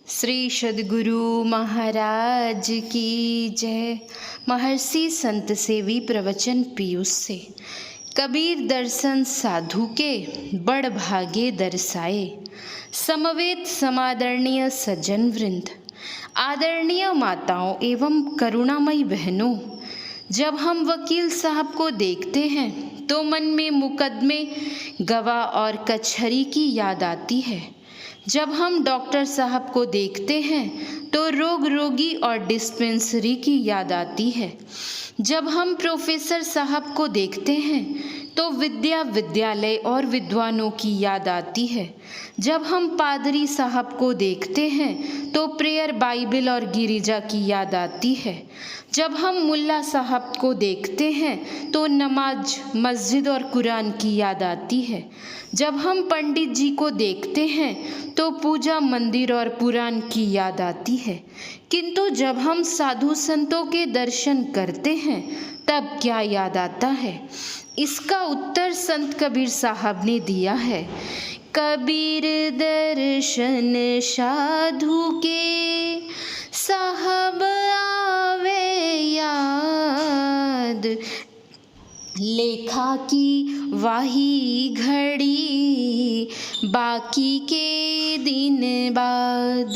श्री सद्गुरु महाराज की जय। महर्षि संत सेवी प्रवचन पीयूष से। कबीर दर्शन साधु के बड़ भागे दर्शाए। समवेत समादरणीय सज्जन वृंद, आदरणीय माताओं एवं करुणामयी बहनों, जब हम वकील साहब को देखते हैं तो मन में मुकदमे, गवाह और कचहरी की याद आती है। जब हम डॉक्टर साहब को देखते हैं तो रोगी और डिस्पेंसरी की याद आती है। जब हम प्रोफेसर साहब को देखते हैं तो विद्यालय और विद्वानों की याद आती है। जब हम पादरी साहब को देखते हैं तो प्रेयर, बाइबल और गिरिजा की याद आती है। जब हम मुल्ला साहब को देखते हैं तो नमाज, मस्जिद और कुरान की याद आती है। जब हम पंडित जी को देखते हैं तो पूजा, मंदिर और पुराण की याद आती है। किंतु जब हम साधु संतों के दर्शन करते हैं तब क्या याद आता है? इसका उत्तर संत कबीर साहब ने दिया है। कबीर दर्शन साधु के साहब आवे याद, लेखा की वाही घड़ी बाकी के दिन बाद।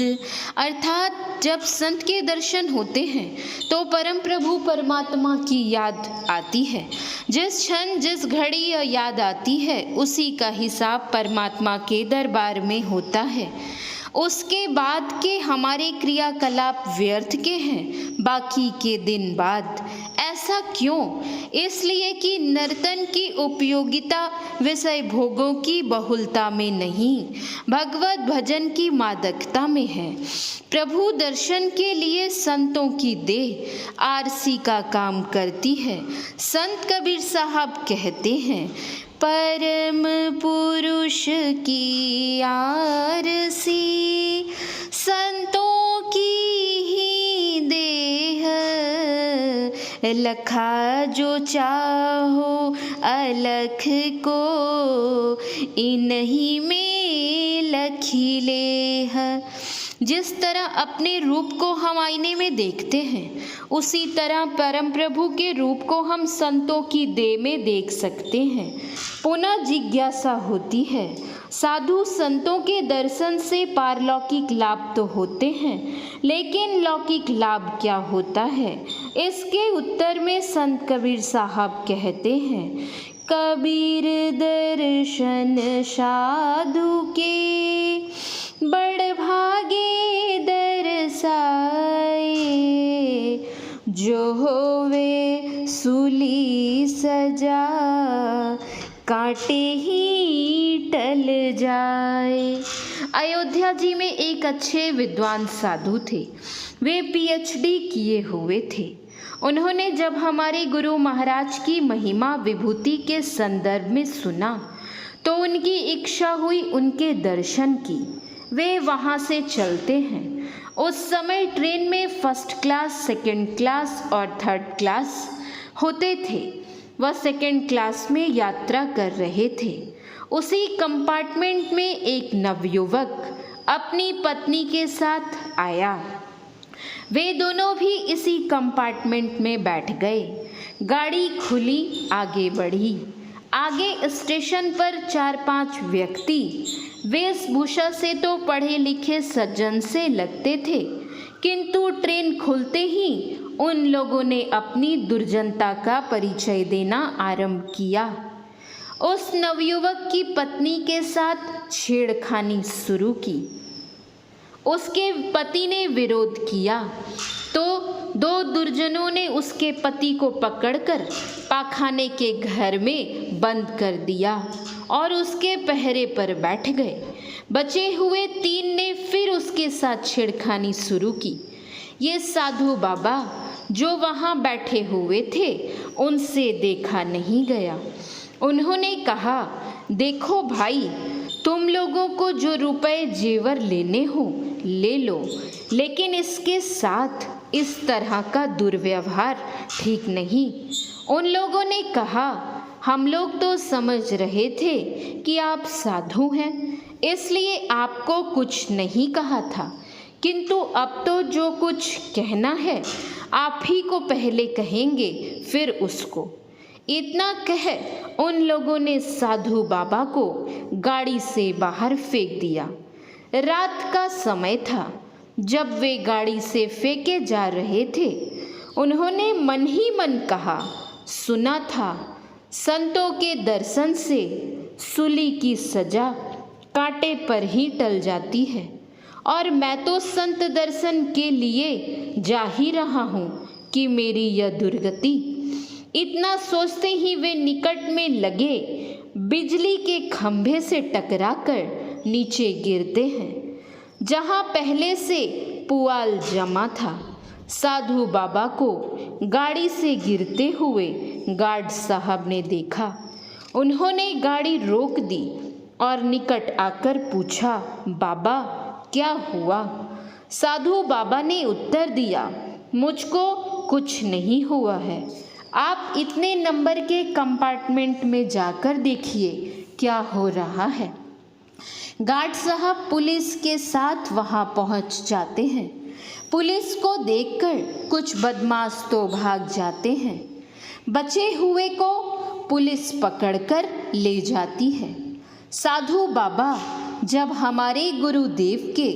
अर्थात जब संत के दर्शन होते हैं तो परम प्रभु परमात्मा की याद आती है। जिस क्षण जिस घड़ी याद आती है उसी का हिसाब परमात्मा के दरबार में होता है। उसके बाद के हमारे क्रियाकलाप व्यर्थ के हैं, बाकी के दिन बाद। ऐसा क्यों? इसलिए कि नर्तन की उपयोगिता विषय भोगों की बहुलता में नहीं, भगवत भजन की मादकता में है। प्रभु दर्शन के लिए संतों की देह आरसी का काम करती है। संत कबीर साहब कहते हैं, परम पुरुष की आरसी संतों की ही देह, लखा जो चाहो अलख को इन्हीं में लखी लेह। जिस तरह अपने रूप को हम आईने में देखते हैं उसी तरह परम प्रभु के रूप को हम संतों की देह में देख सकते हैं। पुनः जिज्ञासा होती है, साधु संतों के दर्शन से पारलौकिक लाभ तो होते हैं, लेकिन लौकिक लाभ क्या होता है? इसके उत्तर में संत कबीर साहब कहते हैं, कबीर दर्शन साधु के बड़ भागे दर्शाए, जो होवे सूली सजा कांटे ही टल जाए। अयोध्या जी में एक अच्छे विद्वान साधु थे। वे पीएचडी किए हुए थे। उन्होंने जब हमारे गुरु महाराज की महिमा विभूति के संदर्भ में सुना तो उनकी इच्छा हुई उनके दर्शन की। वे वहाँ से चलते हैं। उस समय ट्रेन में फर्स्ट क्लास, सेकंड क्लास और थर्ड क्लास होते थे। वह सेकंड क्लास में यात्रा कर रहे थे। उसी कंपार्टमेंट में एक नवयुवक अपनी पत्नी के साथ आया। वे दोनों भी इसी कंपार्टमेंट में बैठ गए। गाड़ी खुली, आगे बढ़ी। आगे स्टेशन पर 4-5 व्यक्ति वेशभूषा से तो पढ़े लिखे सज्जन से लगते थे, किंतु ट्रेन खुलते ही उन लोगों ने अपनी दुर्जनता का परिचय देना आरंभ किया। उस नवयुवक की पत्नी के साथ छेड़खानी शुरू की। उसके पति ने विरोध किया तो दो दुर्जनों ने उसके पति को पकड़कर पाखाने के घर में बंद कर दिया और उसके पहरे पर बैठ गए। बचे हुए 3 ने फिर उसके साथ छेड़खानी शुरू की। ये साधु बाबा जो वहाँ बैठे हुए थे उनसे देखा नहीं गया। उन्होंने कहा, देखो भाई, तुम लोगों को जो रुपए जेवर लेने हो ले लो, लेकिन इसके साथ इस तरह का दुर्व्यवहार ठीक नहीं। उन लोगों ने कहा, हम लोग तो समझ रहे थे कि आप साधु हैं, इसलिए आपको कुछ नहीं कहा था, किंतु अब तो जो कुछ कहना है आप ही को पहले कहेंगे, फिर उसको। इतना कह उन लोगों ने साधु बाबा को गाड़ी से बाहर फेंक दिया। रात का समय था। जब वे गाड़ी से फेंके जा रहे थे, उन्होंने मन ही मन कहा, सुना था संतों के दर्शन से सूली की सजा कांटे पर ही टल जाती है, और मैं तो संत दर्शन के लिए जा ही रहा हूँ कि मेरी यह दुर्गति। इतना सोचते ही वे निकट में लगे बिजली के खंभे से टकराकर नीचे गिरते हैं, जहाँ पहले से पुआल जमा था। साधु बाबा को गाड़ी से गिरते हुए गार्ड साहब ने देखा। उन्होंने गाड़ी रोक दी और निकट आकर पूछा, बाबा क्या हुआ? साधु बाबा ने उत्तर दिया, मुझको कुछ नहीं हुआ है, आप इतने नंबर के कंपार्टमेंट में जाकर देखिए क्या हो रहा है। गार्ड साहब पुलिस के साथ वहां पहुंच जाते हैं। पुलिस को देखकर कुछ बदमाश तो भाग जाते हैं। बचे हुए को पुलिस पकड़कर ले जाती है। साधु बाबा जब हमारे गुरुदेव के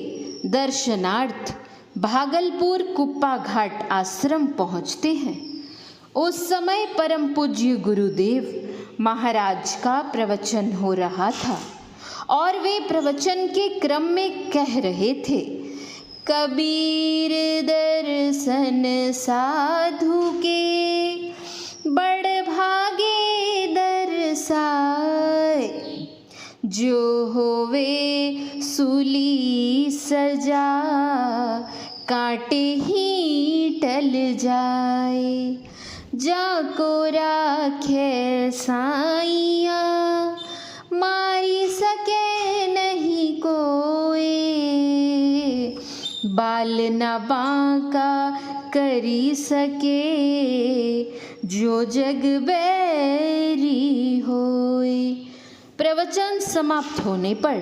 दर्शनार्थ भागलपुर कुप्पा घाट आश्रम पहुंचते हैं, उस समय परम पूज्य गुरुदेव महाराज का प्रवचन हो रहा था और वे प्रवचन के क्रम में कह रहे थे, कबीर दर्शन साधु के बड़ भागे दर्शाए, जो होवे सूली सजा कांटे ही टल जाए, जाको राखे साइया मारी सके नहीं कोई, बाल न बांका करी सके जो जग बैरी होए। प्रवचन समाप्त होने पर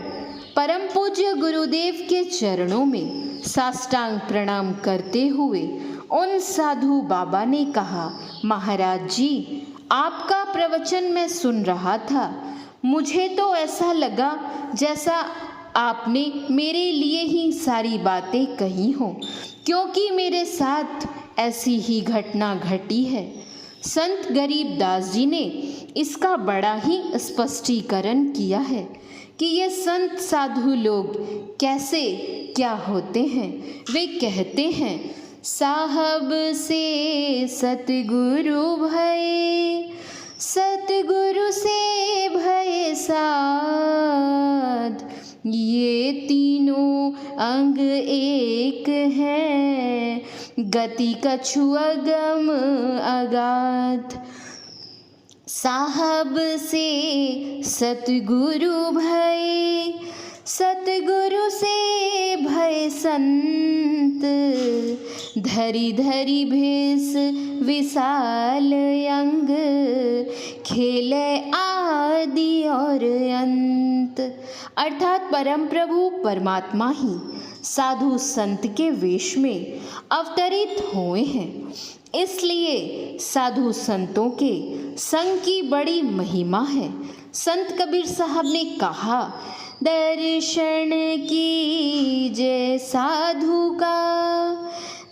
परम पूज्य गुरुदेव के चरणों में साष्टांग प्रणाम करते हुए उन साधु बाबा ने कहा, महाराज जी, आपका प्रवचन मैं सुन रहा था। मुझे तो ऐसा लगा जैसा आपने मेरे लिए ही सारी बातें कही हों, क्योंकि मेरे साथ ऐसी ही घटना घटी है। संत गरीब दास जी ने इसका बड़ा ही स्पष्टीकरण किया है कि ये संत साधु लोग कैसे क्या होते हैं। वे कहते हैं, साहब से सतगुरु भय, सतगुरु से भय साध, ये तीनों अंग एक है, गति कछु अगम अगाध। साहब से सतगुरु भय, सतगुरु से भय संत, धरी धरी भेष विशाल अंग, खेले आदि और अंत। अर्थात परम प्रभु परमात्मा ही साधु संत के वेश में अवतरित हुए हैं। इसलिए साधु संतों के संग की बड़ी महिमा है। संत कबीर साहब ने कहा, दर्शन कीजे साधु का,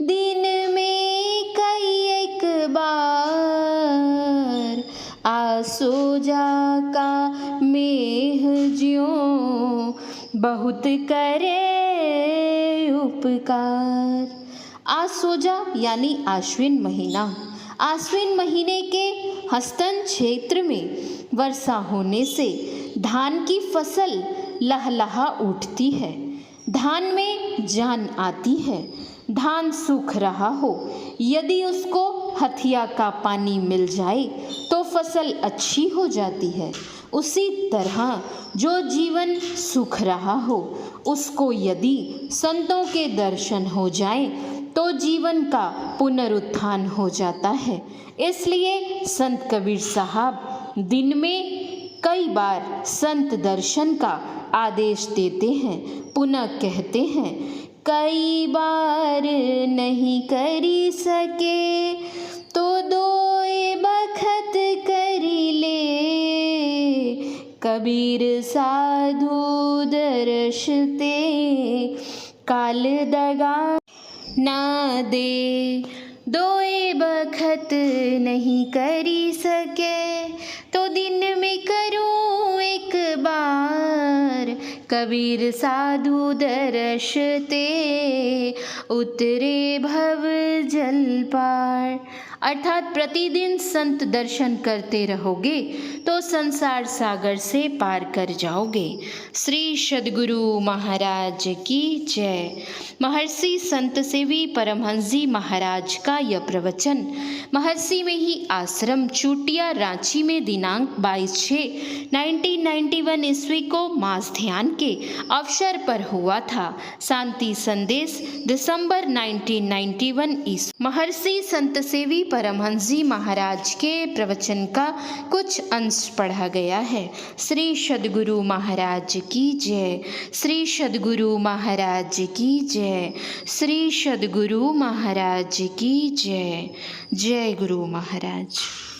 दिन में कई एक बार, आसो जा का मेह ज्यों, बहुत करे उपकार। आसोजा यानी आश्विन महीना। आश्विन महीने के हस्तन क्षेत्र में वर्षा होने से धान की फसल लहलहा उठती है, धान में जान आती है। धान सूख रहा हो, यदि उसको हथिया का पानी मिल जाए तो फसल अच्छी हो जाती है। उसी तरह जो जीवन सूख रहा हो, उसको यदि संतों के दर्शन हो जाए तो जीवन का पुनरुत्थान हो जाता है। इसलिए संत कबीर साहब दिन में कई बार संत दर्शन का आदेश देते हैं। पुनः कहते हैं कई बार नहीं करी सके, तो दोए बखत करी ले। कबीर साधु दर्शते, काल दगा ना दे। दोए बखत नहीं करी सके, तो दिन में करूं एक बार। कबीर साधु दर्शते, उतरे भव जल पार। अर्थात प्रतिदिन संत दर्शन करते रहोगे तो संसार सागर से पार कर जाओगे। श्री सद्गुरु महाराज की जय। महर्षि संत सेवी परमहंस जी महाराज का यह प्रवचन महर्षि में ही आश्रम चूटिया रांची में दिनांक 22/6/1991 ईस्वी को मास ध्यान के अवसर पर हुआ था। शांति संदेश दिसंबर 1991 ईस्वी। महर्षि संत सेवी परमहंस जी महाराज के प्रवचन का कुछ अंश पढ़ा गया है। श्री सद्गुरु महाराज की जय। श्री सद्गुरु महाराज की जय। श्री सद्गुरु महाराज की जय। जय गुरु महाराज।